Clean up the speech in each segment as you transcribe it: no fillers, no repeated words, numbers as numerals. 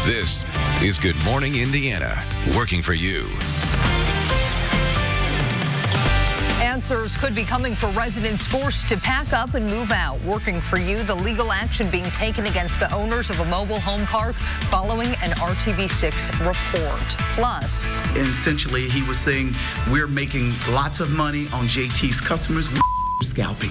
This is Good Morning Indiana, working for you. Answers could be coming for residents forced to pack up and move out. Working for you, the legal action being taken against the owners of a mobile home park following an RTV6 report. Plus, and essentially, he was saying, we're making lots of money on JT's customers. We're scalping.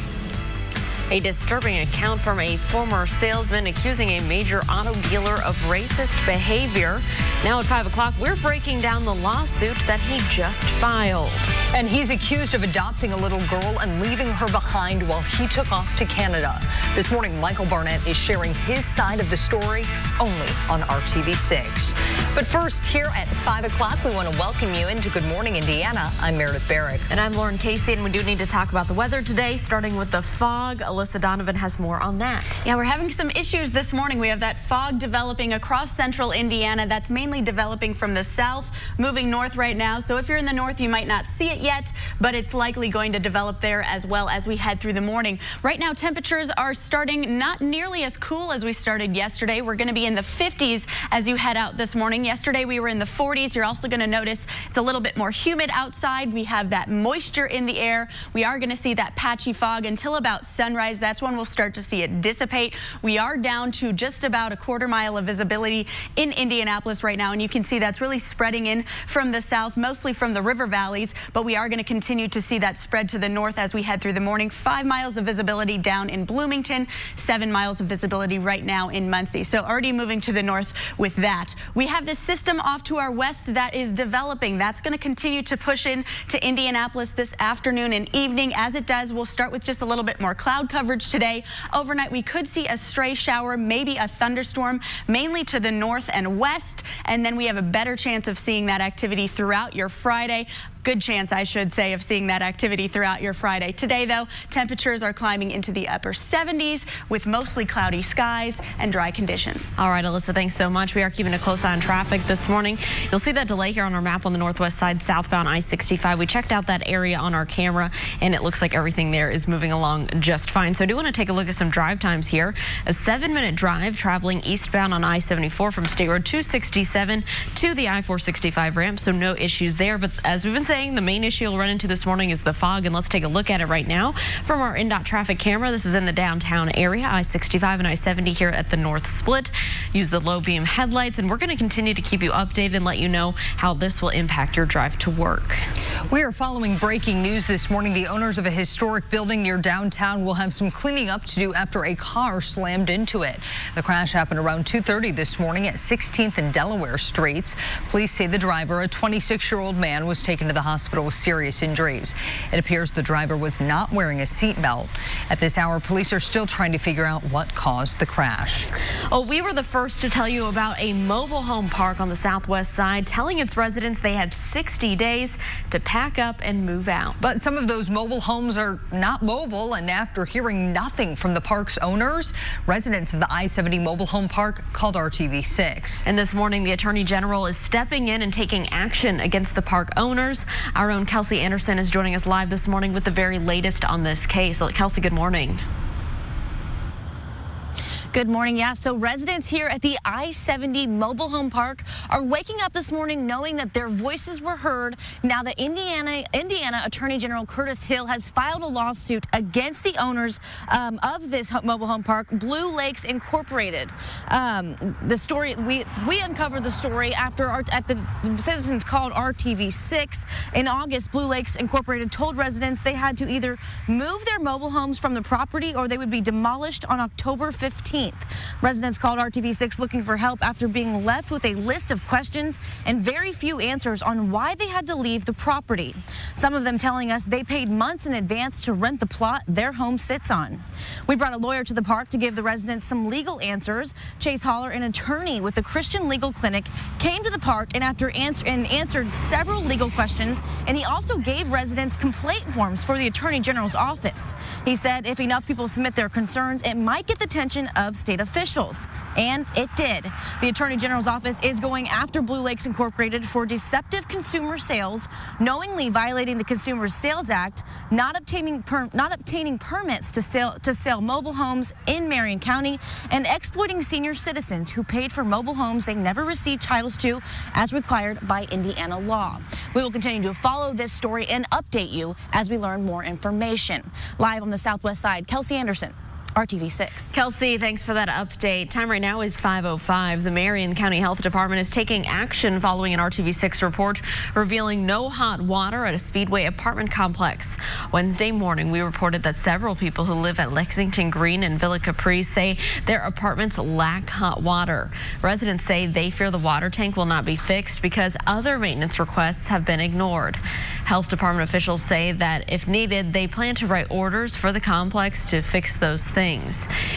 A disturbing account from a former salesman accusing a major auto dealer of racist behavior. Now at 5 o'clock, we're breaking down the lawsuit that he just filed. And he's accused of adopting a little girl and leaving her behind while he took off to Canada. This morning, Michael Barnett is sharing his side of the story only on RTV6. But first, here at 5 o'clock, we want to welcome you into Good Morning Indiana. I'm Meredith Barrick. And I'm Lauren Casey, and we do need to talk about the weather today, starting with the fog. Alyssa Donovan has more on that. Yeah, we're having some issues this morning. We have that fog developing across central Indiana. That's mainly developing from the south, moving north right now. So if you're in the north, you might not see it yet, but it's likely going to develop there as well as we head through the morning. Right now, temperatures are starting not nearly as cool as we started yesterday. We're going to be in the 50s as you head out this morning. Yesterday, we were in the 40s. You're also going to notice it's a little bit more humid outside. We have that moisture in the air. We are going to see that patchy fog until about sunrise. That's when we'll start to see it dissipate. We are down to just about a quarter mile of visibility in Indianapolis right now, and you can see that's really spreading in from the south, mostly from the river valleys, but we are going to continue to see that spread to the north as we head through the morning. 5 miles of visibility down in Bloomington, 7 miles of visibility right now in Muncie. So already moving to the north with that. We have this system off to our west that is developing. That's going to continue to push in to Indianapolis this afternoon and evening. As it does, we'll start with just a little bit more cloud coverage today. Overnight, we could see a stray shower, maybe a thunderstorm, mainly to the north and west, and then we have a better chance of seeing that activity throughout your Friday. Good chance, I should say, of seeing that activity throughout your Friday. Today, though, temperatures are climbing into the upper 70s with mostly cloudy skies and dry conditions. All right, Alyssa, thanks so much. We are keeping a close eye on traffic this morning. You'll see that delay here on our map on the northwest side, southbound I-65. We checked out that area on our camera, and it looks like everything there is moving along just fine. So I do want to take a look at some drive times here. A 7-minute drive traveling eastbound on I-74 from State Road 267 to the I-465 ramp, so no issues there. But as we've been saying, the main issue you'll run into this morning is the fog, and let's take a look at it right now from our INDOT traffic camera. This is in the downtown area, I-65 and I-70 here at the north split. Use the low beam headlights, and we're going to continue to keep you updated and let you know how this will impact your drive to work. We are following breaking news this morning. The owners of a historic building near downtown will have some cleaning up to do after a car slammed into it. The crash happened around 2:30 this morning at 16th and Delaware Streets. Police say the driver, a 26-year-old man, was taken to the hospital with serious injuries. It appears the driver was not wearing a seatbelt. At this hour, police are still trying to figure out what caused the crash. Oh, we were the first to tell you about a mobile home park on the southwest side, telling its residents they had 60 days to pack up and move out. But some of those mobile homes are not mobile, and after hearing nothing from the park's owners, residents of the I-70 mobile home park called RTV6. And this morning, the Attorney General is stepping in and taking action against the park owners. Our own Kelsey Anderson is joining us live this morning with the very latest on this case. Kelsey, good morning. Good morning. Yeah, so residents here at the I-70 mobile home park are waking up this morning knowing that their voices were heard. Now the Indiana Attorney General Curtis Hill has filed a lawsuit against the owners of this mobile home park, Blue Lakes Incorporated. The story, we uncovered the story after the citizens called RTV6. In August, Blue Lakes Incorporated told residents they had to either move their mobile homes from the property or they would be demolished on October 15th. Residents called RTV6 looking for help after being left with a list of questions and very few answers on why they had to leave the property. Some of them telling us they paid months in advance to rent the plot their home sits on. We brought a lawyer to the park to give the residents some legal answers. Chase Holler, an attorney with the Christian Legal Clinic, came to the park and answered several legal questions, and he also gave residents complaint forms for the Attorney General's office. He said if enough people submit their concerns, it might get the attention of of state officials. And it did. The Attorney General's office is going after Blue Lakes Incorporated for deceptive consumer sales, knowingly violating the Consumer Sales Act, not obtaining permits to sell mobile homes in Marion County, and exploiting senior citizens who paid for mobile homes they never received titles to as required by Indiana law. We will continue to follow this story and update you as we learn more information. Live on the Southwest Side, Kelsey Anderson, RTV6. Kelsey, thanks for that update. Time right now is 5:05. The Marion County Health Department is taking action following an RTV6 report revealing no hot water at a Speedway apartment complex. Wednesday morning, we reported that several people who live at Lexington Green and Villa Caprice say their apartments lack hot water. Residents say they fear the water tank will not be fixed because other maintenance requests have been ignored. Health Department officials say that if needed, they plan to write orders for the complex to fix those things.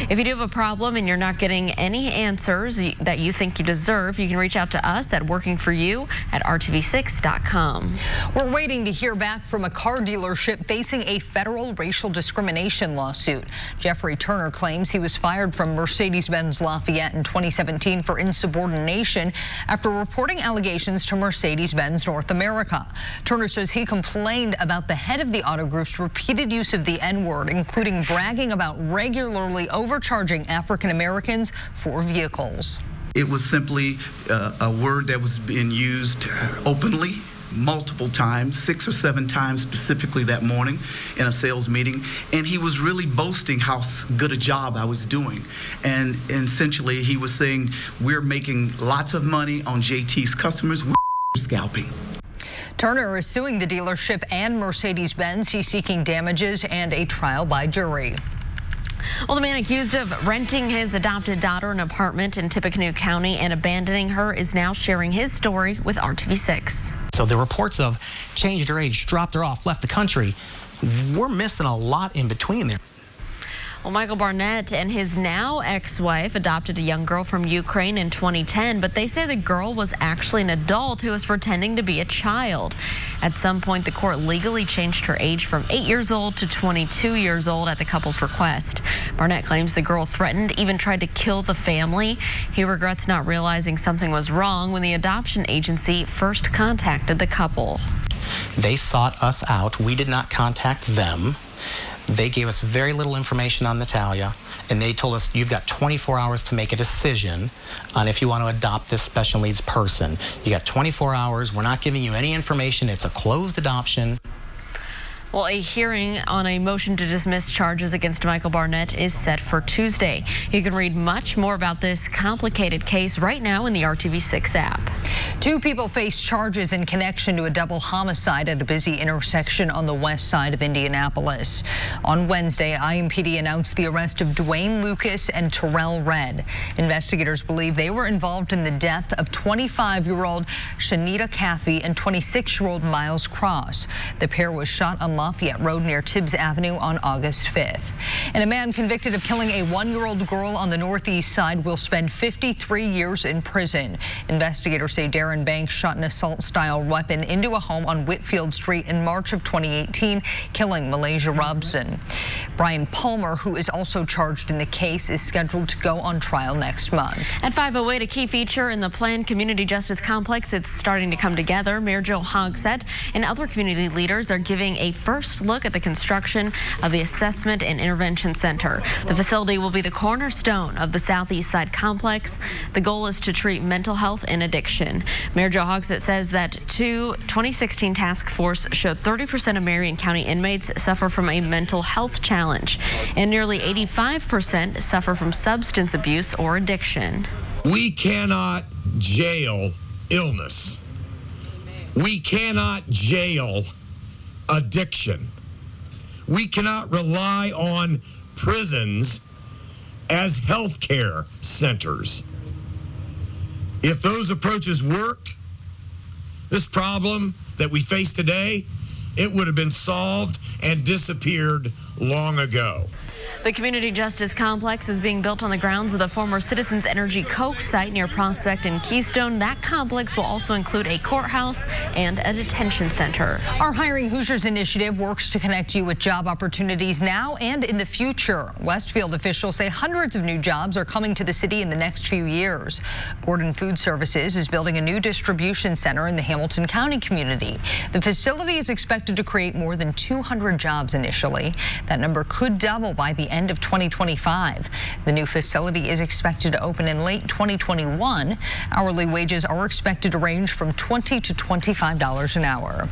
If you do have a problem and you're not getting any answers that you think you deserve, you can reach out to us at workingforyou@rtv6.com. We're waiting to hear back from a car dealership facing a federal racial discrimination lawsuit. Jeffrey Turner claims he was fired from Mercedes-Benz Lafayette in 2017 for insubordination after reporting allegations to Mercedes-Benz North America. Turner says he complained about the head of the auto group's repeated use of the N-word, including bragging about regularly overcharging African Americans for vehicles. It was simply a word that was being used openly multiple times, 6 or 7 times specifically that morning in a sales meeting, and he was really boasting how good a job I was doing. And essentially he was saying, we're making lots of money on JT's customers, we're scalping. Turner is suing the dealership and Mercedes-Benz. He's seeking damages and a trial by jury. Well, the man accused of renting his adopted daughter an apartment in Tippecanoe County and abandoning her is now sharing his story with RTV6. So the reports of changed her age, dropped her off, left the country, we're missing a lot in between there. Well, Michael Barnett and his now ex-wife adopted a young girl from Ukraine in 2010, but they say the girl was actually an adult who was pretending to be a child. At some point, the court legally changed her age from 8 years old to 22 years old at the couple's request. Barnett claims the girl threatened, even tried to kill the family. He regrets not realizing something was wrong when the adoption agency first contacted the couple. They sought us out. We did not contact them. They gave us very little information on Natalia, and they told us you've got 24 hours to make a decision on if you want to adopt this special needs person. You got 24 hours. We're not giving you any information. It's a closed adoption. Well, a hearing on a motion to dismiss charges against Michael Barnett is set for Tuesday. You can read much more about this complicated case right now in the RTV6 app. 2 people face charges in connection to a double homicide at a busy intersection on the west side of Indianapolis. On Wednesday, IMPD announced the arrest of Dwayne Lucas and Terrell Red. Investigators believe they were involved in the death of 25-year-old Shanita Caffey and 26-year-old Miles Cross. The pair was shot on Lafayette Road near Tibbs Avenue on August 5th. And a man convicted of killing a 1-year-old girl on the northeast side will spend 53 years in prison. Investigators say Darren Banks shot an assault-style weapon into a home on Whitfield Street in March of 2018, killing Malaysia Robson. Brian Palmer, who is also charged in the case, is scheduled to go on trial next month. At 5:08, a key feature in the planned community justice complex. It's starting to come together. Mayor Joe Hogsett and other community leaders are giving a first look at the construction of the Assessment and Intervention Center. The facility will be the cornerstone of the Southeast Side complex. The goal is to treat mental health and addiction. Mayor Joe Hogsett says that 2016 task force showed 30% of Marion County inmates suffer from a mental health challenge, and nearly 85% suffer from substance abuse or addiction. We cannot jail illness. We cannot jail addiction. We cannot rely on prisons as healthcare centers. If those approaches worked, this problem that we face today, it would have been solved and disappeared long ago. The Community Justice Complex is being built on the grounds of the former Citizens Energy Coke site near Prospect and Keystone. That complex will also include a courthouse and a detention center. Our Hiring Hoosiers initiative works to connect you with job opportunities now and in the future. Westfield officials say hundreds of new jobs are coming to the city in the next few years. Gordon Food Services is building a new distribution center in the Hamilton County community. The facility is expected to create more than 200 jobs initially. That number could double by the end of 2025. The new facility is expected to open in late 2021. Hourly wages are expected to range from $20 to $25 an hour.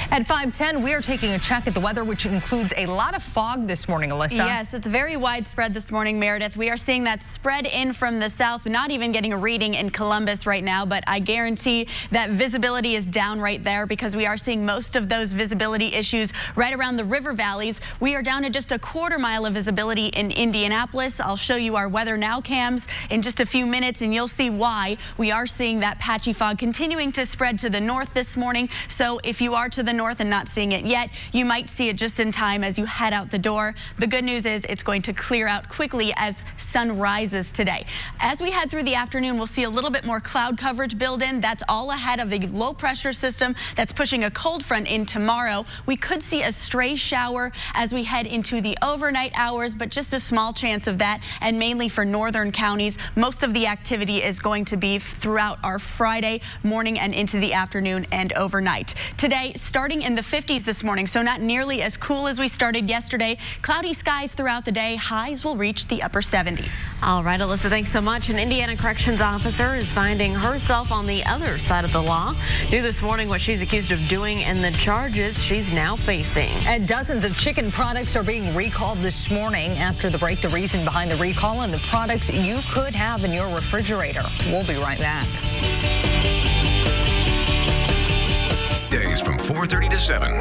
At 5:10, we are taking a check at the weather, which includes a lot of fog this morning, Alyssa. Yes, it's very widespread this morning, Meredith. We are seeing that spread in from the south, not even getting a reading in Columbus right now, but I guarantee that visibility is down right there because we are seeing most of those visibility issues right around the river valleys. We are down to just a quarter mile of visibility in Indianapolis. I'll show you our weather now cams in just a few minutes, and you'll see why we are seeing that patchy fog continuing to spread to the north this morning. So if you are to the north and not seeing it yet, you might see it just in time as you head out the door. The good news is it's going to clear out quickly as sun rises today. As we head through the afternoon, we'll see a little bit more cloud coverage build in. That's all ahead of the low pressure system that's pushing a cold front in tomorrow. We could see a stray shower as we head into the overnight hours, but just a small chance of that, and mainly for northern counties. Most of the activity is going to be throughout our Friday morning and into the afternoon and overnight. Today, starting in the 50s this morning, so not nearly as cool as we started yesterday. Cloudy skies throughout the day. Highs will reach the upper 70s. All right, Alyssa, thanks so much. An Indiana corrections officer is finding herself on the other side of the law. New this morning what she's accused of doing and the charges she's now facing. And dozens of chicken products are being recalled this morning. After the break, the reason behind the recall and the products you could have in your refrigerator. We'll be right back. Days from 4:30 to 7.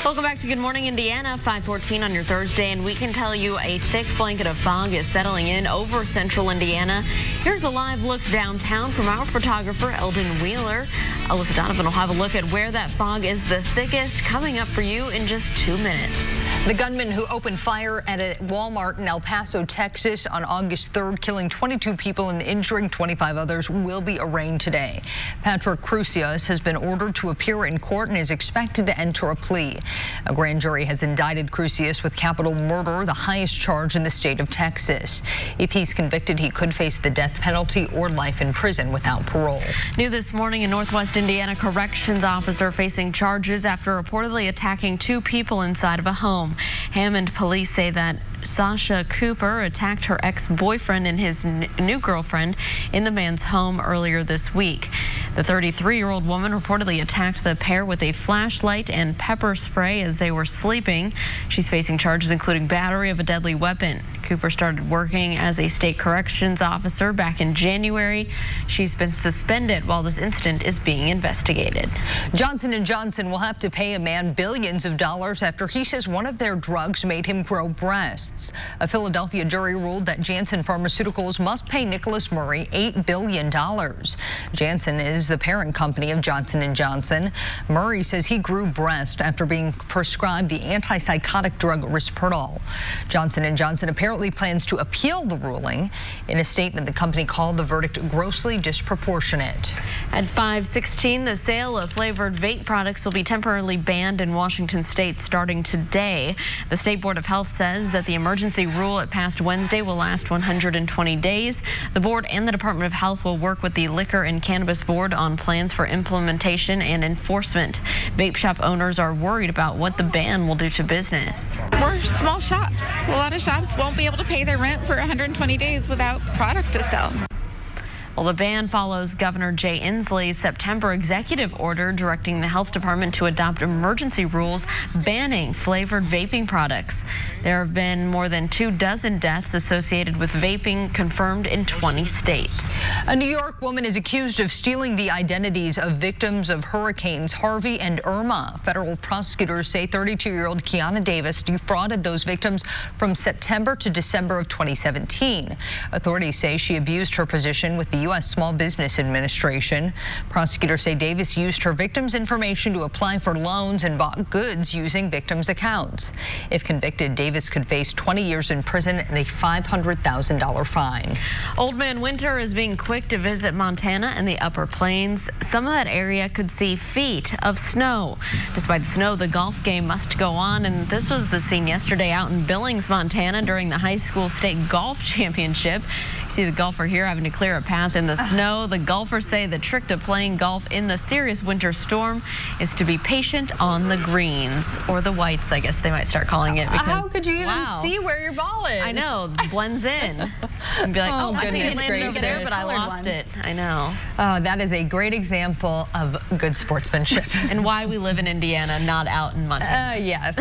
Welcome back to Good Morning Indiana, 5:14 on your Thursday, and we can tell you a thick blanket of fog is settling in over central Indiana. Here's a live look downtown from our photographer, Eldon Wheeler. Alyssa Donovan will have a look at where that fog is the thickest coming up for you in just 2 minutes. The gunman who opened fire at a Walmart in El Paso, Texas on August 3rd, killing 22 people and injuring 25 others, will be arraigned today. Patrick Crucius has been ordered to appear in court and is expected to enter a plea. A grand jury has indicted Crucius with capital murder, the highest charge in the state of Texas. If he's convicted, he could face the death penalty or life in prison without parole. New this morning, a Northwest Indiana corrections officer facing charges after reportedly attacking 2 people inside of a home. Hammond police say that Sasha Cooper attacked her ex-boyfriend and his new girlfriend in the man's home earlier this week. The 33-year-old woman reportedly attacked the pair with a flashlight and pepper spray as they were sleeping. She's facing charges including battery of a deadly weapon. Cooper started working as a state corrections officer back in January. She's been suspended while this incident is being investigated. Johnson & Johnson will have to pay a man billions of dollars after he says one of their drugs made him grow breasts. A Philadelphia jury ruled that Janssen Pharmaceuticals must pay Nicholas Murray $8 billion. Janssen is the parent company of Johnson & Johnson. Murray says he grew breasts after being prescribed the antipsychotic drug Risperdal. Johnson & Johnson apparently plans to appeal the ruling. In a statement, the company called the verdict grossly disproportionate. At 5:16, the sale of flavored vape products will be temporarily banned in Washington state starting today. The State Board of Health says that the emergency rule it passed Wednesday will last 120 days. The board and the Department of Health will work with the Liquor and Cannabis Board on plans for implementation and enforcement. Vape shop owners are worried about what the ban will do to business. We're small shops. A lot of shops won't be able to pay their rent for 120 days without product to sell. Well, the ban follows Governor Jay Inslee's September executive order directing the health department to adopt emergency rules banning flavored vaping products. There have been more than 24 deaths associated with vaping confirmed in 20 states. A New York woman is accused of stealing the identities of victims of hurricanes Harvey and Irma. Federal prosecutors say 32-year-old Kiana Davis defrauded those victims from September to December of 2017. Authorities say she abused her position with the U.S. Small Business Administration. Prosecutors say Davis used her victim's information to apply for loans and bought goods using victims' accounts. If convicted, Davis could face 20 years in prison and a $500,000 fine. Old Man Winter is being quick to visit Montana and the Upper Plains. Some of that area could see feet of snow. Despite the snow, the golf game must go on, and this was the scene yesterday out in Billings, Montana during the high school state golf championship. You see the golfer here having to clear a path in the snow. The golfers say the trick to playing golf in the serious winter storm is to be patient on the greens, or the whites, I guess they might start calling it. Because how could you even see where your ball is? I know, blends in. And be like, oh, I think it landed over there, but I lost it. I know. That is a great example of good sportsmanship. And why we live in Indiana, not out in Montana. Yes.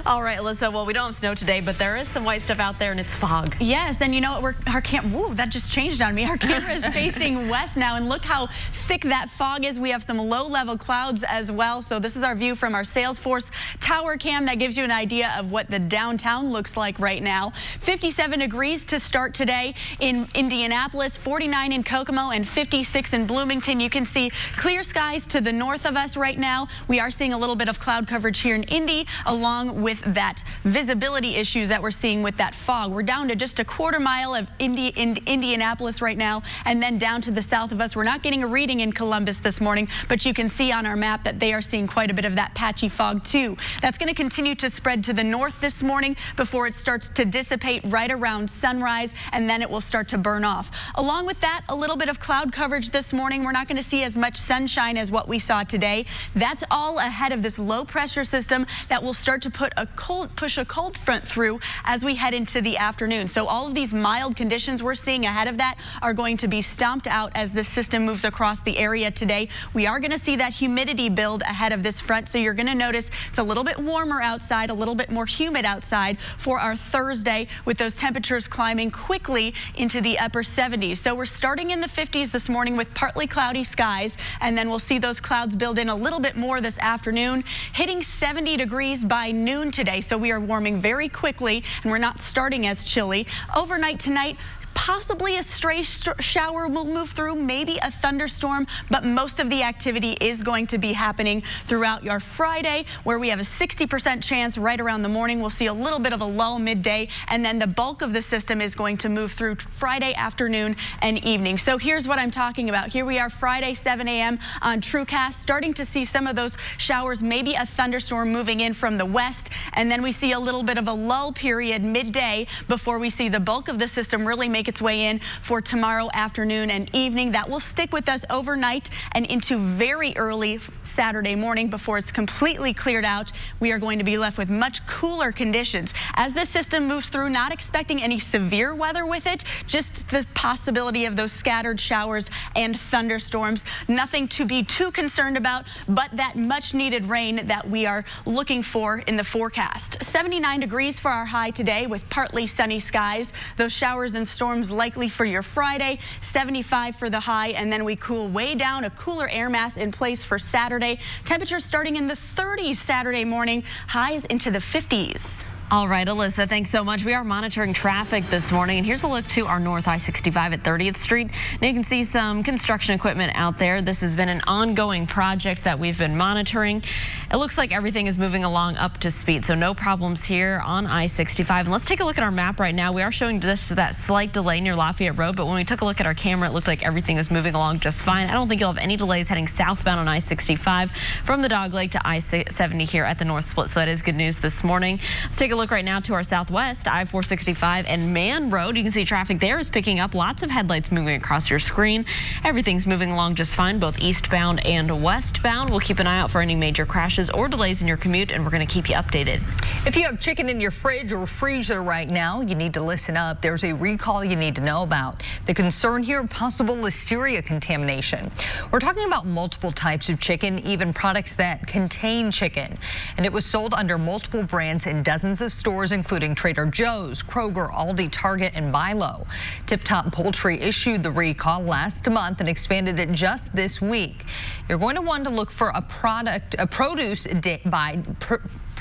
All right, Alyssa, well, we don't have snow today, but there is some white stuff out there, and it's fog. Yes, and you know what? That just changed on me. Our camera is facing west now, and look how thick that fog is. We have some low-level clouds as well. So this is our view from our Salesforce tower cam that gives you an idea of what the downtown looks like right now. 57 degrees to start today in Indianapolis, 49 in Kokomo, and 56 in Bloomington. You can see clear skies to the north of us right now. We are seeing a little bit of cloud coverage here in Indy, along with that visibility issues that we're seeing with that fog. We're down to just a quarter mile of Indianapolis right now, and then down to the south of us. We're not getting a reading in Columbus this morning, but you can see on our map that they are seeing quite a bit of that patchy fog too. That's going to continue to spread to the north this morning before it starts to dissipate right around sunrise, and then it will start to burn off. Along with that, a little bit of cloud coverage this morning. We're not going to see as much sunshine as what we saw today. That's all ahead of this low pressure system that will start to push a cold front through as we head into the afternoon. So all of these mild conditions we're seeing ahead of that are going to be stomped out as this system moves across the area today. We are going to see that humidity build ahead of this front, so you're going to notice it's a little bit warmer outside, a little bit more humid outside for our Thursday, with those temperatures climbing quickly into the upper 70s. So we're starting in the 50s this morning with partly cloudy skies, and then we'll see those clouds build in a little bit more this afternoon, hitting 70 degrees by noon today. So we are warming very quickly, and we're not starting as chilly. Overnight tonight, possibly a stray shower will move through, maybe a thunderstorm, but most of the activity is going to be happening throughout your Friday, where we have a 60% chance right around the morning. We'll see a little bit of a lull midday, and then the bulk of the system is going to move through Friday afternoon and evening. So here's what I'm talking about. Here we are Friday, 7 a.m. on TrueCast, starting to see some of those showers, maybe a thunderstorm moving in from the west, and then we see a little bit of a lull period midday before we see the bulk of the system really make its way in for tomorrow afternoon and evening. That will stick with us overnight and into very early Saturday morning before it's completely cleared out. We are going to be left with much cooler conditions as this system moves through, not expecting any severe weather with it, just the possibility of those scattered showers and thunderstorms. Nothing to be too concerned about, but that much needed rain that we are looking for in the forecast. 79 degrees for our high today with partly sunny skies. Those showers and storms likely for your Friday, 75 for the high, and then we cool way down, a cooler air mass in place for Saturday. Temperatures starting in the 30s Saturday morning, highs into the 50s. All right, Alyssa, thanks so much. We are monitoring traffic this morning, and here's a look to our north I-65 at 30th Street. Now you can see some construction equipment out there. This has been an ongoing project that we've been monitoring. It looks like everything is moving along up to speed, so no problems here on I-65. And let's take a look at our map right now. We are showing just that slight delay near Lafayette Road, but when we took a look at our camera, it looked like everything is moving along just fine. I don't think you'll have any delays heading southbound on I-65 from the Dog Lake to I-70 here at the North Split, so that is good news this morning. Let's take a look right now to our southwest, I-465 and Man Road. You can see traffic there is picking up. Lots of headlights moving across your screen. Everything's moving along just fine, both eastbound and westbound. We'll keep an eye out for any major crashes or delays in your commute, and we're going to keep you updated. If you have chicken in your fridge or freezer right now, you need to listen up. There's a recall you need to know about. The concern here, possible listeria contamination. We're talking about multiple types of chicken, even products that contain chicken. And it was sold under multiple brands in dozens of stores, including Trader Joe's, Kroger, Aldi, Target, and Bilo. Tip Top Poultry issued the recall last month and expanded it just this week. You're going to want to look for a produce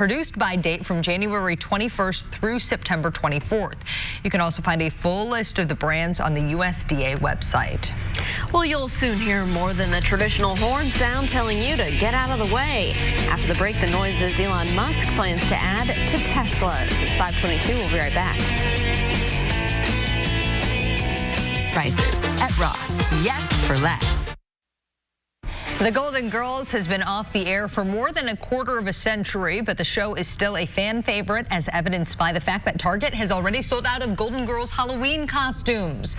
produced by date from January 21st through September 24th. You can also find a full list of the brands on the USDA website. Well, you'll soon hear more than the traditional horn sound telling you to get out of the way. After the break, the noises Elon Musk plans to add to Teslas. It's 5:22. We'll be right back. Prices at Ross. Yes for less. The Golden Girls has been off the air for more than a quarter of a century, but the show is still a fan favorite, as evidenced by the fact that Target has already sold out of Golden Girls Halloween costumes.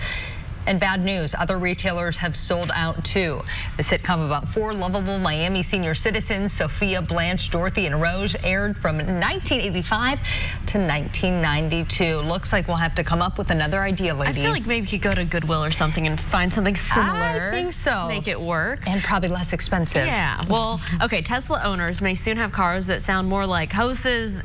And bad news, other retailers have sold out too. The sitcom about four lovable Miami senior citizens, Sophia, Blanche, Dorothy, and Rose, aired from 1985 to 1992. Looks like we'll have to come up with another idea, ladies. I feel like maybe you could go to Goodwill or something and find something similar. I think so. Make it work. And probably less expensive. Yeah. Well, okay, Tesla owners may soon have cars that sound more like horses,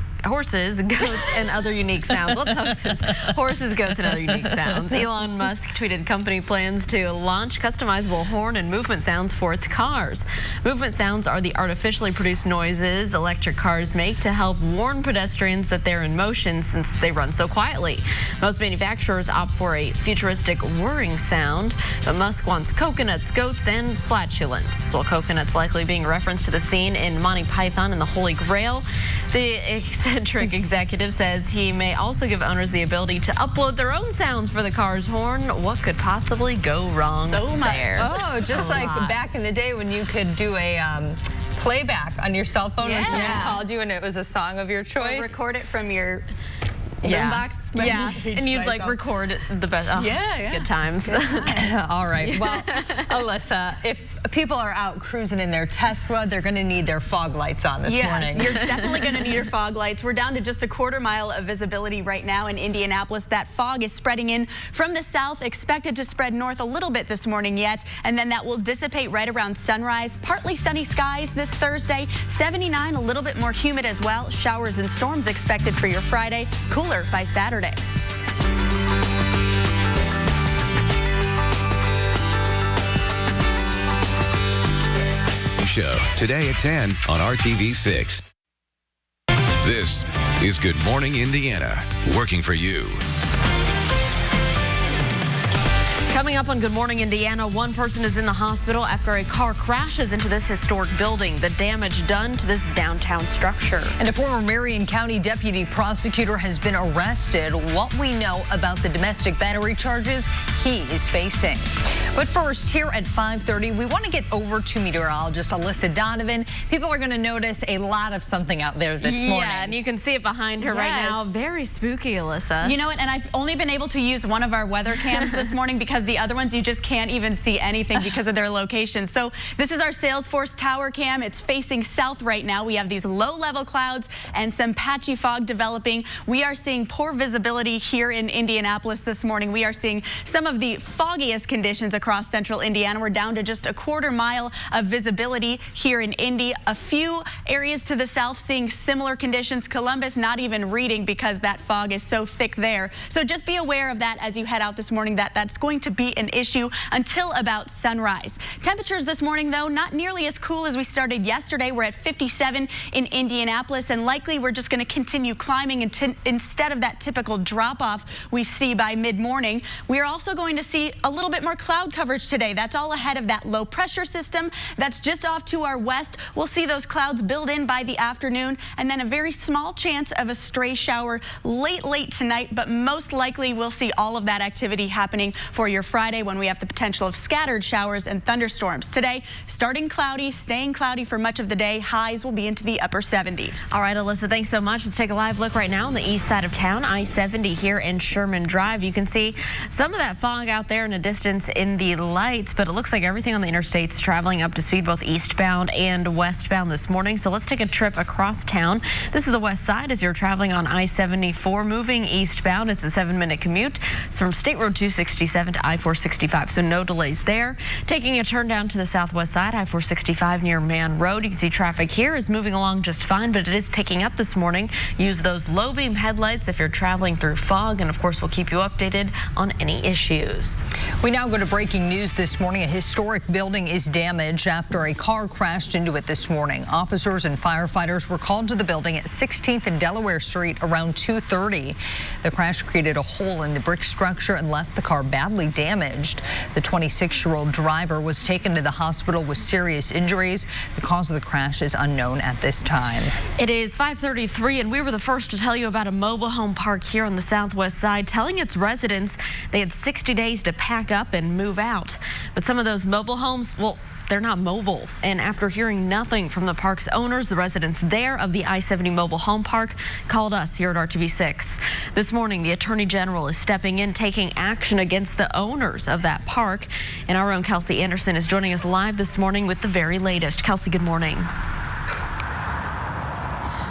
goats, and other unique sounds. What's horses? Horses, goats, and other unique sounds. Elon Musk tweeted company plans to launch customizable horn and movement sounds for its cars. Movement sounds are the artificially produced noises electric cars make to help warn pedestrians that they're in motion since they run so quietly. Most manufacturers opt for a futuristic whirring sound, but Musk wants coconuts, goats, and flatulence. While coconuts likely being a reference to the scene in Monty Python and the Holy Grail, the eccentric executive says he may also give owners the ability to upload their own sounds for the car's horn. What could possibly go wrong there? Oh, just like back in the day when you could do a playback on your cell phone when someone called you and it was a song of your choice. Or record it from your boombox. Yeah, and you'd like record the best. Oh, good times. All right. Well, Alyssa, if people are out cruising in their Tesla, they're going to need their fog lights on this morning. You're definitely going to need your fog lights. We're down to just a quarter mile of visibility right now in Indianapolis. That fog is spreading in from the south, expected to spread north a little bit this morning yet, and then that will dissipate right around sunrise. Partly sunny skies this Thursday, 79, a little bit more humid as well. Showers and storms expected for your Friday, cooler by Saturday. Show today at 10 on RTV6. This is Good Morning Indiana, working for you. Coming up on Good Morning Indiana, one person is in the hospital after a car crashes into this historic building. The damage done to this downtown structure. And a former Marion County deputy prosecutor has been arrested. What we know about the domestic battery charges he is facing. But first, here at 5:30, we want to get over to meteorologist Alyssa Donovan. People are going to notice a lot of something out there this morning. Yeah, and you can see it behind her right now. Very spooky, Alyssa. You know what? And I've only been able to use one of our weather cams this morning because the other ones you just can't even see anything because of their location. So this is our Salesforce Tower cam. It's facing south right now. We have these low-level clouds and some patchy fog developing. We are seeing poor visibility here in Indianapolis this morning. We are seeing some of the foggiest conditions across central Indiana. We're down to just a quarter mile of visibility here in Indy. A few areas to the south seeing similar conditions. Columbus not even reading because that fog is so thick there. So just be aware of that as you head out this morning, that that's going to be an issue until about sunrise. Temperatures this morning, though, not nearly as cool as we started yesterday. We're at 57 in Indianapolis, and likely we're just going to continue climbing instead of that typical drop-off we see by mid-morning. We are also going to see a little bit more cloud coverage today. That's all ahead of that low pressure system that's just off to our west. We'll see those clouds build in by the afternoon, and then a very small chance of a stray shower late tonight, but most likely we'll see all of that activity happening for your Friday, when we have the potential of scattered showers and thunderstorms. Today, starting cloudy, staying cloudy for much of the day. Highs will be into the upper 70s. All right, Alyssa, thanks so much. Let's take a live look right now on the east side of town, I-70 here in Sherman Drive. You can see some of that fog out there in a distance in the lights, but it looks like everything on the interstate's traveling up to speed, both eastbound and westbound this morning. So let's take a trip across town. This is the west side as you're traveling on I-74, moving eastbound. It's a 7-minute commute. It's from State Road 267 to I-465, so no delays there. Taking a turn down to the southwest side, I-465 near Man Road. You can see traffic here is moving along just fine, but it is picking up this morning. Use those low beam headlights if you're traveling through fog, and of course we'll keep you updated on any issues. We now go to breaking news this morning. A historic building is damaged after a car crashed into it this morning. Officers and firefighters were called to the building at 16th and Delaware Street around 2:30. The crash created a hole in the brick structure and left the car badly damaged. The 26-year-old driver was taken to the hospital with serious injuries. The cause of the crash is unknown at this time. It is 5:33, and we were the first to tell you about a mobile home park here on the southwest side, telling its residents they had 60 days to pack up and move out. But some of those mobile homes, well, they're not mobile. And after hearing nothing from the park's owners, the residents there of the I-70 mobile home park called us here at RTV6. This morning, the Attorney General is stepping in, taking action against the owners of that park. And our own Kelsey Anderson is joining us live this morning with the very latest. Kelsey, good morning.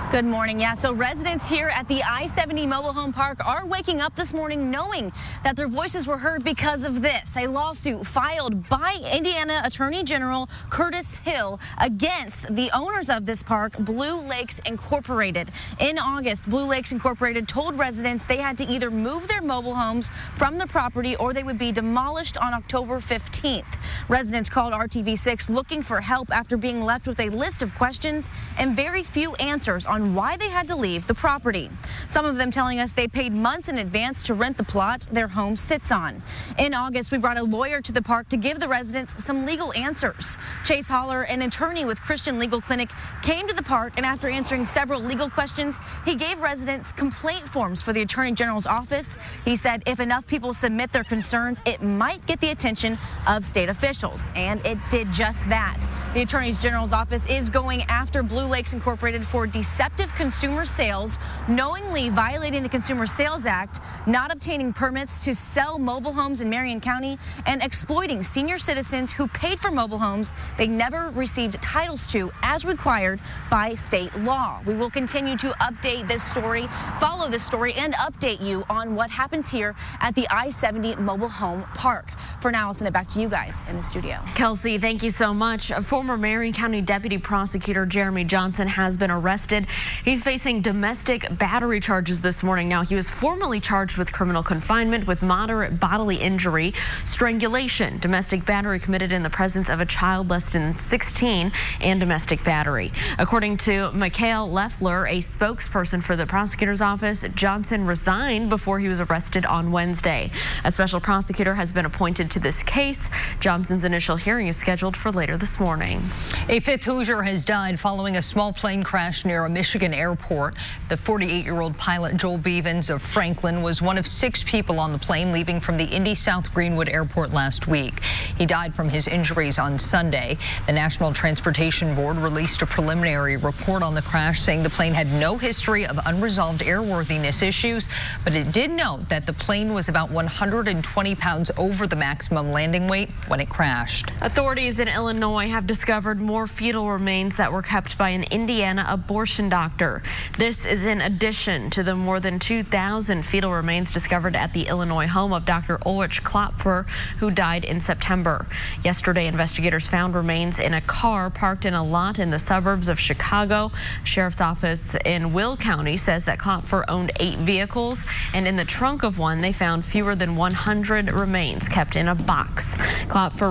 Good morning. Yeah, so residents here at the I-70 mobile home park are waking up this morning knowing that their voices were heard because of this, a lawsuit filed by Indiana Attorney General Curtis Hill against the owners of this park, Blue Lakes Incorporated. In August, Blue Lakes Incorporated told residents they had to either move their mobile homes from the property or they would be demolished on October 15th. Residents called RTV6 looking for help after being left with a list of questions and very few answers on why they had to leave the property. Some of them telling us they paid months in advance to rent the plot their home sits on. In August, we brought a lawyer to the park to give the residents some legal answers. Chase Holler, an attorney with Christian Legal Clinic, came to the park, and after answering several legal questions, he gave residents complaint forms for the Attorney General's office. He said if enough people submit their concerns, it might get the attention of state officials, and it did just that. The Attorney General's office is going after Blue Lakes Incorporated for deceptive consumer sales, knowingly violating the Consumer Sales Act, not obtaining permits to sell mobile homes in Marion County, and exploiting senior citizens who paid for mobile homes they never received titles to as required by state law. We will continue to update this story, follow this story, and update you on what happens here at the I-70 mobile home park. For now, I'll send it back to you guys in the studio. Kelsey, thank you so much. Former Marion County Deputy Prosecutor Jeremy Johnson has been arrested. He's facing domestic battery charges this morning. Now, he was formerly charged with criminal confinement with moderate bodily injury, strangulation, domestic battery committed in the presence of a child less than 16, and domestic battery. According to Mikhail Leffler, a spokesperson for the prosecutor's office, Johnson resigned before he was arrested on Wednesday. A special prosecutor has been appointed to this case. Johnson's initial hearing is scheduled for later this morning. A fifth Hoosier has died following a small plane crash near a Michigan airport. The 48-year-old pilot Joel Bevins of Franklin was one of 6 people on the plane leaving from the Indy South Greenwood Airport last week. He died from his injuries on Sunday. The National Transportation Board released a preliminary report on the crash, saying the plane had no history of unresolved airworthiness issues, but it did note that the plane was about 120 pounds over the maximum landing weight when it crashed. Authorities in Illinois have discovered more fetal remains that were kept by an Indiana abortion doctor. This is in addition to the more than 2,000 fetal remains discovered at the Illinois home of Dr. Ulrich Klopfer, who died in September. Yesterday, investigators found remains in a car parked in a lot in the suburbs of Chicago. Sheriff's office in Will County says that Klopfer owned 8 vehicles, and in the trunk of one, they found fewer than 100 remains kept in a box. Klopfer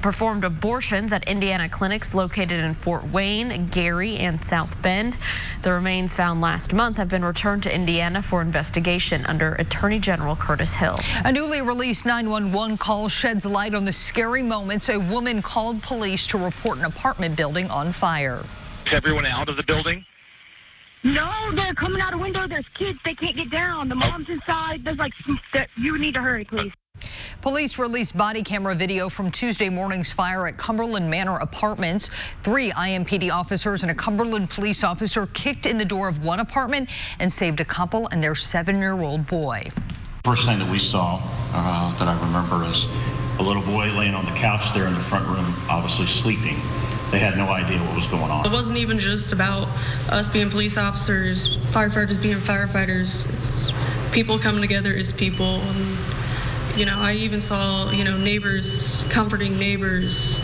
performed abortions at Indiana clinics located in Fort Wayne, Gary, and South Bend. The remains found last month have been returned to Indiana for investigation under Attorney General Curtis Hill. A newly released 911 call sheds light on the scary moments a woman called police to report an apartment building on fire. Is everyone out of the building? No, they're coming out a window. There's kids. They can't get down. The mom's inside. There's like, you need to hurry, please. Police released body camera video from Tuesday morning's fire at Cumberland Manor Apartments. 3 IMPD officers and a Cumberland police officer kicked in the door of one apartment and saved a couple and their 7-year-old boy. First thing that we saw that I remember is a little boy laying on the couch there in the front room, obviously sleeping. They had no idea what was going on. It wasn't even just about us being police officers, firefighters being firefighters. It's people coming together as people. And I even saw, neighbors comforting neighbors.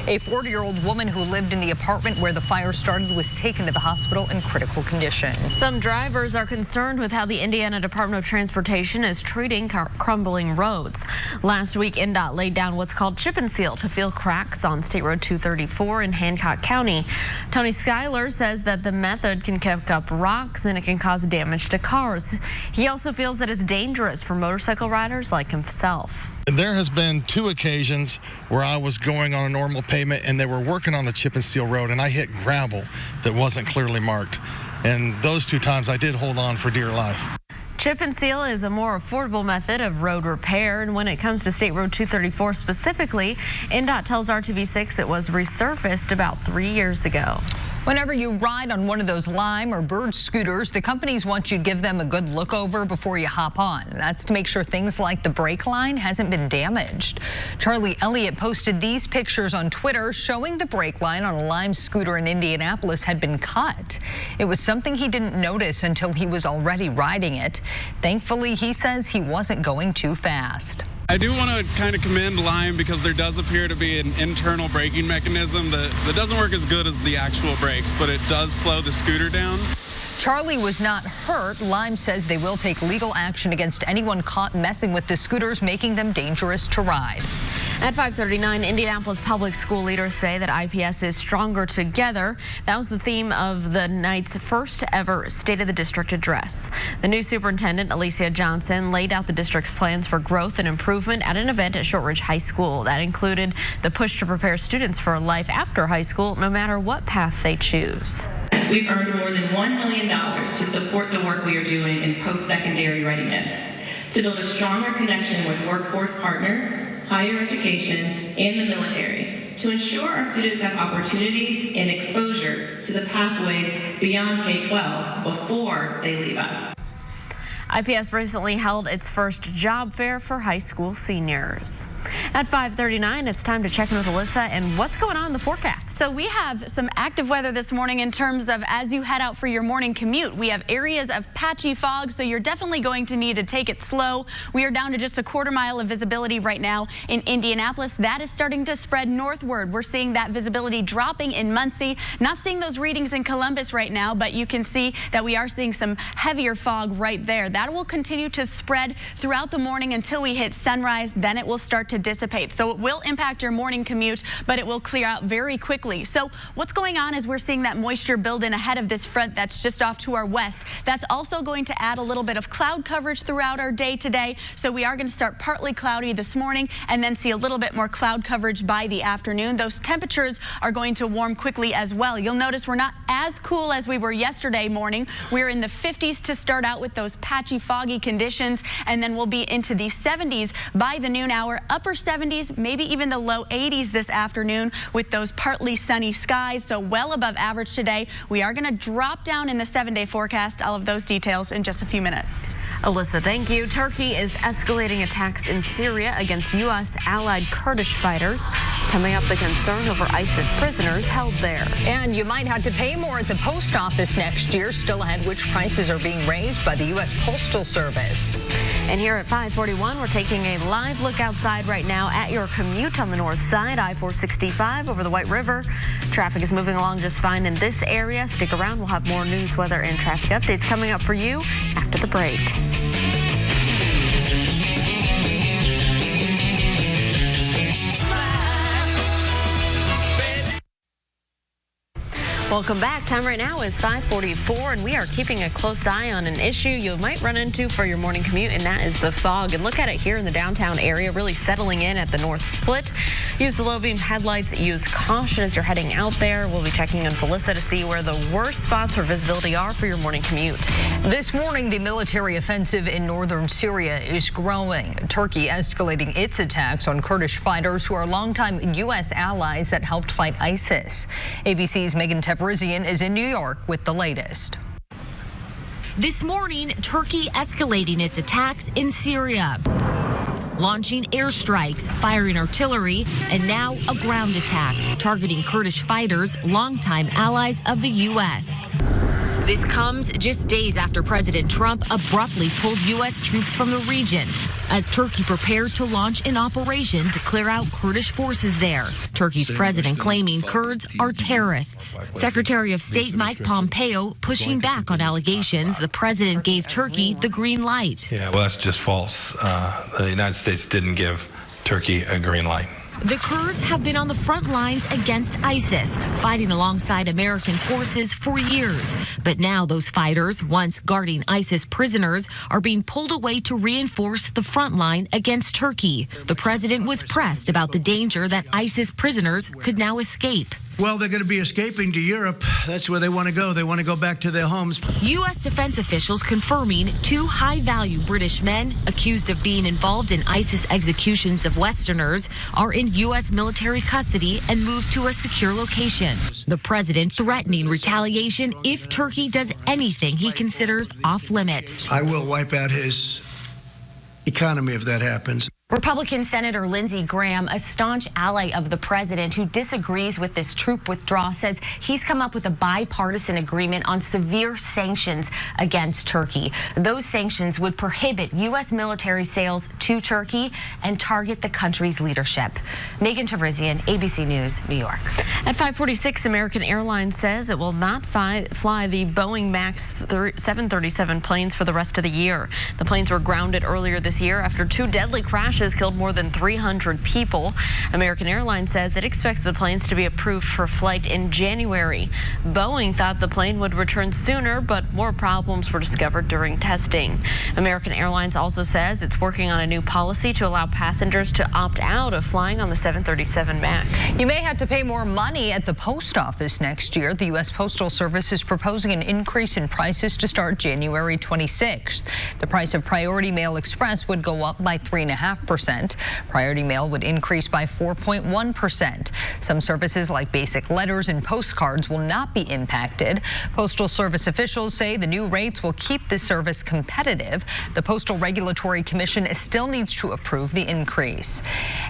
A 40-year-old woman who lived in the apartment where the fire started was taken to the hospital in critical condition. Some drivers are concerned with how the Indiana Department of Transportation is treating crumbling roads. Last week, INDOT laid down what's called chip and seal to fill cracks on State Road 234 in Hancock County. Tony Schuyler says that the method can kick up rocks and it can cause damage to cars. He also feels that it's dangerous for motorcycle riders like himself. There has been 2 occasions where I was going on a normal pavement and they were working on the chip and seal road and I hit gravel that wasn't clearly marked. And those 2 times I did hold on for dear life. Chip and seal is a more affordable method of road repair, and when it comes to State Road 234 specifically, INDOT tells RTV6 it was resurfaced about 3 years ago. Whenever you ride on one of those Lime or Bird scooters, the companies want you to give them a good look over before you hop on. That's to make sure things like the brake line hasn't been damaged. Charlie Elliott posted these pictures on Twitter showing the brake line on a Lime scooter in Indianapolis had been cut. It was something he didn't notice until he was already riding it. Thankfully, he says he wasn't going too fast. I do want to kind of commend Lime because there does appear to be an internal braking mechanism that doesn't work as good as the actual brakes, but it does slow the scooter down. Charlie was not hurt. Lime says they will take legal action against anyone caught messing with the scooters, making them dangerous to ride. At 5:39, Indianapolis public school leaders say that IPS is stronger together. That was the theme of the night's first ever State of the District address. The new superintendent, Alicia Johnson, laid out the district's plans for growth and improvement at an event at Shortridge High School. That included the push to prepare students for life after high school, no matter what path they choose. We've earned more than $1 million to support the work we are doing in post-secondary readiness, to build a stronger connection with workforce partners, higher education, and the military, to ensure our students have opportunities and exposures to the pathways beyond K-12 before they leave us. IPS recently held its first job fair for high school seniors. At 5:39, it's time to check in with Alyssa and what's going on in the forecast. So we have some active weather this morning in terms of as you head out for your morning commute. We have areas of patchy fog, so you're definitely going to need to take it slow. We are down to just a quarter mile of visibility right now in Indianapolis. That is starting to spread northward. We're seeing that visibility dropping in Muncie. Not seeing those readings in Columbus right now, but you can see that we are seeing some heavier fog right there. That will continue to spread throughout the morning until we hit sunrise. Then it will start to dissipate. So it will impact your morning commute, but it will clear out very quickly. So what's going on is we're seeing that moisture build in ahead of this front that's just off to our west. That's also going to add a little bit of cloud coverage throughout our day today. So we are going to start partly cloudy this morning and then see a little bit more cloud coverage by the afternoon. Those temperatures are going to warm quickly as well. You'll notice we're not as cool as we were yesterday morning. We're in the 50s to start out with those patchy, foggy conditions, and then we'll be into the 70s by the noon hour, upper 70s, maybe even the low 80s this afternoon with those partly sunny skies, so well above average today. We are going to drop down in the 7-day forecast. All of those details in just a few minutes. Alyssa, thank you. Turkey is escalating attacks in Syria against U.S. allied Kurdish fighters. Coming up, the concern over ISIS prisoners held there. And you might have to pay more at the post office next year. Still ahead, which prices are being raised by the U.S. Postal Service. And here at 5:41, we're taking a live look outside right now at your commute on the north side, I-465 over the White River. Traffic is moving along just fine in this area. Stick around. We'll have more news, weather, and traffic updates coming up for you after the break. Welcome back. Time right now is 5:44, and we are keeping a close eye on an issue you might run into for your morning commute, and that is the fog. And look at it here in the downtown area, really settling in at the north split. Use the low beam headlights. Use caution as you're heading out there. We'll be checking in with Alyssa to see where the worst spots for visibility are for your morning commute. This morning, the military offensive in northern Syria is growing. Turkey escalating its attacks on Kurdish fighters who are longtime U.S. allies that helped fight ISIS. ABC's Megan Tevrizian is in New York with the latest. This morning, Turkey escalating its attacks in Syria, launching airstrikes, firing artillery, and now a ground attack targeting Kurdish fighters, longtime allies of the U.S. This comes just days after President Trump abruptly pulled U.S. troops from the region as Turkey prepared to launch an operation to clear out Kurdish forces there. Turkey's president claiming Kurds are terrorists. Secretary of State Mike Pompeo pushing back on allegations the president gave Turkey the green light. Yeah, well, that's just false. The United States didn't give Turkey a green light. The Kurds have been on the front lines against ISIS, fighting alongside American forces for years. But now those fighters, once guarding ISIS prisoners, are being pulled away to reinforce the front line against Turkey. The president was pressed about the danger that ISIS prisoners could now escape. Well, they're going to be escaping to Europe. That's where they want to go. They want to go back to their homes. U.S. defense officials confirming 2 high-value British men accused of being involved in ISIS executions of Westerners are in U.S. military custody and moved to a secure location. The president threatening retaliation if Turkey does anything he considers off-limits. I will wipe out his economy if that happens. Republican Senator Lindsey Graham, a staunch ally of the president who disagrees with this troop withdrawal, says he's come up with a bipartisan agreement on severe sanctions against Turkey. Those sanctions would prohibit U.S. military sales to Turkey and target the country's leadership. Megan Tavrizian, ABC News, New York. At 5:46, American Airlines says it will not fly the Boeing MAX 737 planes for the rest of the year. The planes were grounded earlier this year after 2 deadly crashes killed more than 300 people. American Airlines says it expects the planes to be approved for flight in January. Boeing thought the plane would return sooner, but more problems were discovered during testing. American Airlines also says it's working on a new policy to allow passengers to opt out of flying on the 737 MAX. You may have to pay more money at the post office next year. The U.S. Postal Service is proposing an increase in prices to start January 26th. The price of Priority Mail Express would go up by 3.5%. Priority Mail would increase by 4.1%. Some services like basic letters and postcards will not be impacted. Postal Service officials say the new rates will keep the service competitive. The Postal Regulatory Commission still needs to approve the increase.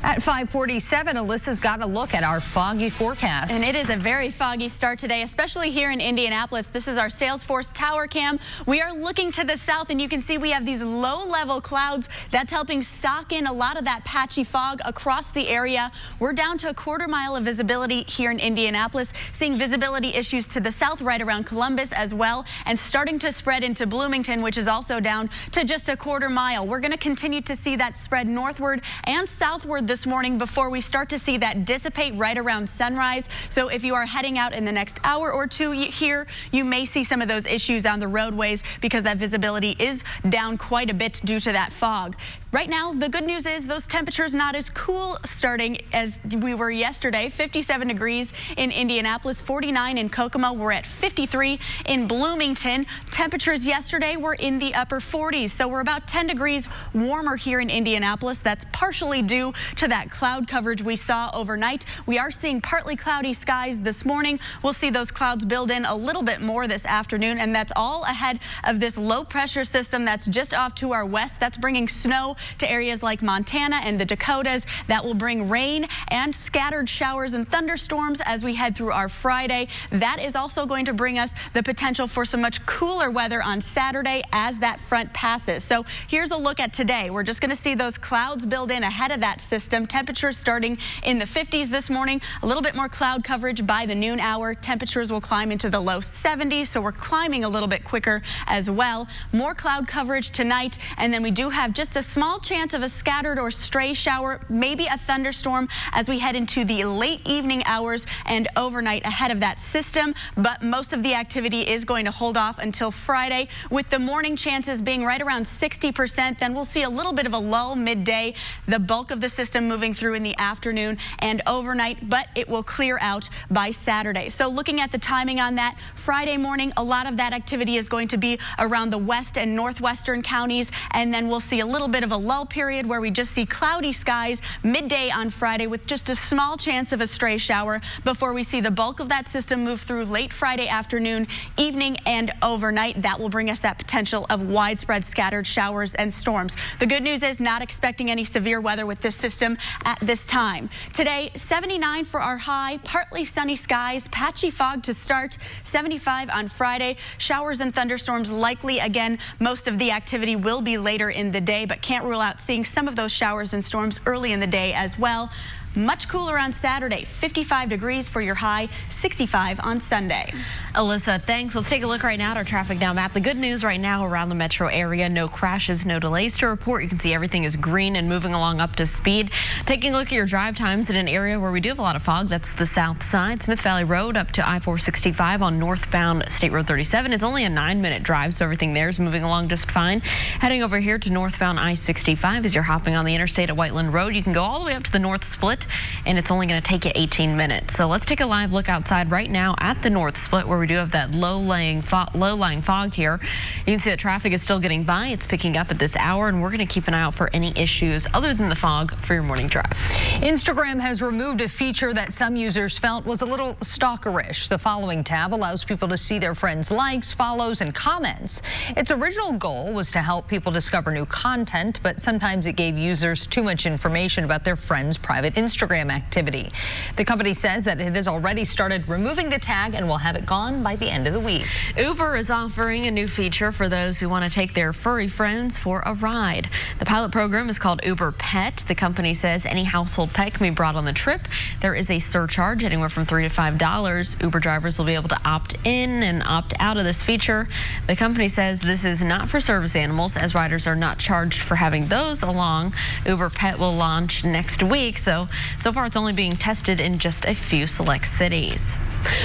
At 5:47, Alyssa's got a look at our foggy forecast. And it is a very foggy start today, especially here in Indianapolis. This is our Salesforce Tower Cam. We are looking to the south, and you can see we have these low-level clouds. That's helping sock in a lot of that patchy fog across the area. We're down to a 1/4 mile of visibility here in Indianapolis, seeing visibility issues to the south right around Columbus as well, and starting to spread into Bloomington, which is also down to just a 1/4 mile. We're going to continue to see that spread northward and southward this morning before we start to see that dissipate right around sunrise. So if you are heading out in the next hour or two here, you may see some of those issues on the roadways because that visibility is down quite a bit due to that fog. Right now, the good news is those temperatures not as cool starting as we were yesterday. 57 degrees in Indianapolis, 49 in Kokomo. We're at 53 in Bloomington. Temperatures yesterday were in the upper 40s, so we're about 10 degrees warmer here in Indianapolis. That's partially due to that cloud coverage we saw overnight. We are seeing partly cloudy skies this morning. We'll see those clouds build in a little bit more this afternoon, and that's all ahead of this low pressure system that's just off to our west. That's bringing snow to areas like Montana and the Dakotas. That will bring rain and scattered showers and thunderstorms as we head through our Friday. That is also going to bring us the potential for some much cooler weather on Saturday as that front passes. So here's a look at today. We're just going to see those clouds build in ahead of that system. Temperatures starting in the 50s this morning. A little bit more cloud coverage by the noon hour. Temperatures will climb into the low 70s, so we're climbing a little bit quicker as well. More cloud coverage tonight, and then we do have just a small chance of a scattered or stray shower, maybe a thunderstorm as we head into the late evening hours and overnight ahead of that system. But most of the activity is going to hold off until Friday, with the morning chances being right around 60%. Then we'll see a little bit of a lull midday, the bulk of the system moving through in the afternoon and overnight, but it will clear out by Saturday. So looking at the timing on that, Friday morning, a lot of that activity is going to be around the west and northwestern counties, and then we'll see a little bit of a a lull period where we just see cloudy skies midday on Friday with just a small chance of a stray shower before we see the bulk of that system move through late Friday afternoon, evening, and overnight. That will bring us that potential of widespread scattered showers and storms. The good news is not expecting any severe weather with this system at this time. Today, 79 for our high, partly sunny skies, patchy fog to start, 75 on Friday. Showers and thunderstorms likely again. Most of the activity will be later in the day, but can't rule out seeing some of those showers and storms early in the day as well. Much cooler on Saturday, 55 degrees for your high, 65 on Sunday. Alyssa, thanks. Let's take a look right now at our traffic now map. The good news right now around the metro area, no crashes, no delays to report. You can see everything is green and moving along up to speed. Taking a look at your drive times in an area where we do have a lot of fog, that's the south side. Smith Valley Road up to I-465 on northbound State Road 37. It's only a 9-minute drive, so everything there is moving along just fine. Heading over here to northbound I-65 as you're hopping on the interstate at Whiteland Road. You can go all the way up to the North Split, and it's only going to take you 18 minutes. So let's take a live look outside right now at the North Split where we do have that low-lying fog here. You can see that traffic is still getting by. It's picking up at this hour, and we're going to keep an eye out for any issues other than the fog for your morning drive. Instagram has removed a feature that some users felt was a little stalkerish. The following tab allows people to see their friends' likes, follows, and comments. Its original goal was to help people discover new content, but sometimes it gave users too much information about their friends' private Instagram activity. The company says that it has already started removing the tag and will have it gone by the end of the week. Uber is offering a new feature for those who want to take their furry friends for a ride. The pilot program is called Uber Pet. The company says any household pet can be brought on the trip. There is a surcharge anywhere from $3 to $5. Uber drivers will be able to opt in and opt out of this feature. The company says this is not for service animals, as riders are not charged for having those along. Uber Pet will launch next week, so far it's only being tested in just a few select cities.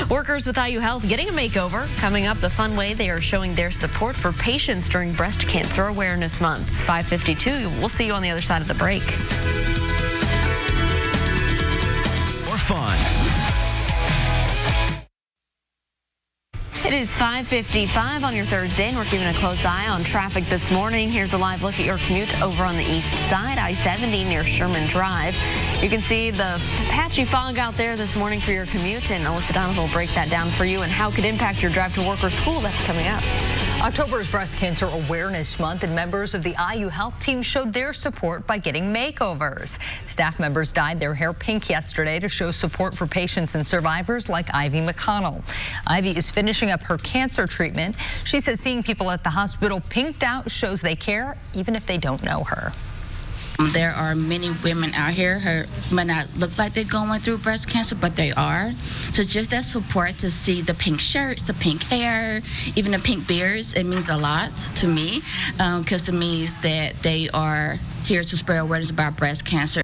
Workers with IU Health getting a makeover. Coming up, the fun way they are showing their support for patients during Breast Cancer Awareness Month. It's 5:52. We'll see you on the other side of the break. More fun. It is 5:55 on your Thursday, and we're keeping a close eye on traffic this morning. Here's a live look at your commute over on the east side, I-70 near Sherman Drive. You can see the patchy fog out there this morning for your commute, and Alyssa Donovan will break that down for you and how it could impact your drive to work or school. That's coming up. October is Breast Cancer Awareness Month, and members of the IU Health team showed their support by getting makeovers. Staff members dyed their hair pink yesterday to show support for patients and survivors like Ivy McConnell. Ivy is finishing up her cancer treatment. She says seeing people at the hospital pinked out shows they care, even if they don't know her. There are many women out here who might not look like they're going through breast cancer, but they are. So just that support to see the pink shirts, the pink hair, even the pink beards, it means a lot to me because it means that they are here to spread awareness about breast cancer.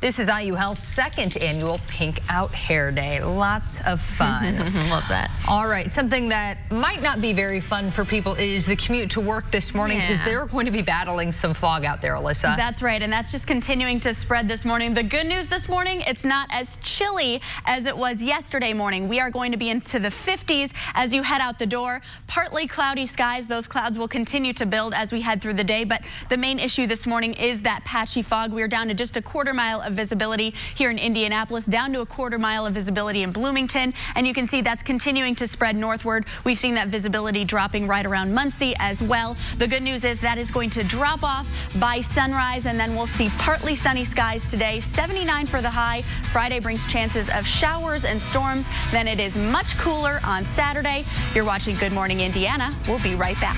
This is IU Health's second annual Pink Out Hair Day. Lots of fun. Love that. All right, something that might not be very fun for people is the commute to work this morning because they're going to be battling some fog out there, Alyssa. That's right, and that's just continuing to spread this morning. The good news this morning, it's not as chilly as it was yesterday morning. We are going to be into the 50s as you head out the door. Partly cloudy skies. Those clouds will continue to build as we head through the day, but the main issue this morning is that patchy fog. We are down to just a quarter mile of visibility here in Indianapolis, down to a quarter mile of visibility in Bloomington, and you can see that's continuing to spread northward. We've seen that visibility dropping right around Muncie as well. The good news is that is going to drop off by sunrise, and then we'll see partly sunny skies today. 79 for the high. Friday brings chances of showers and storms. Then it is much cooler on Saturday. You're watching Good Morning Indiana. We'll be right back.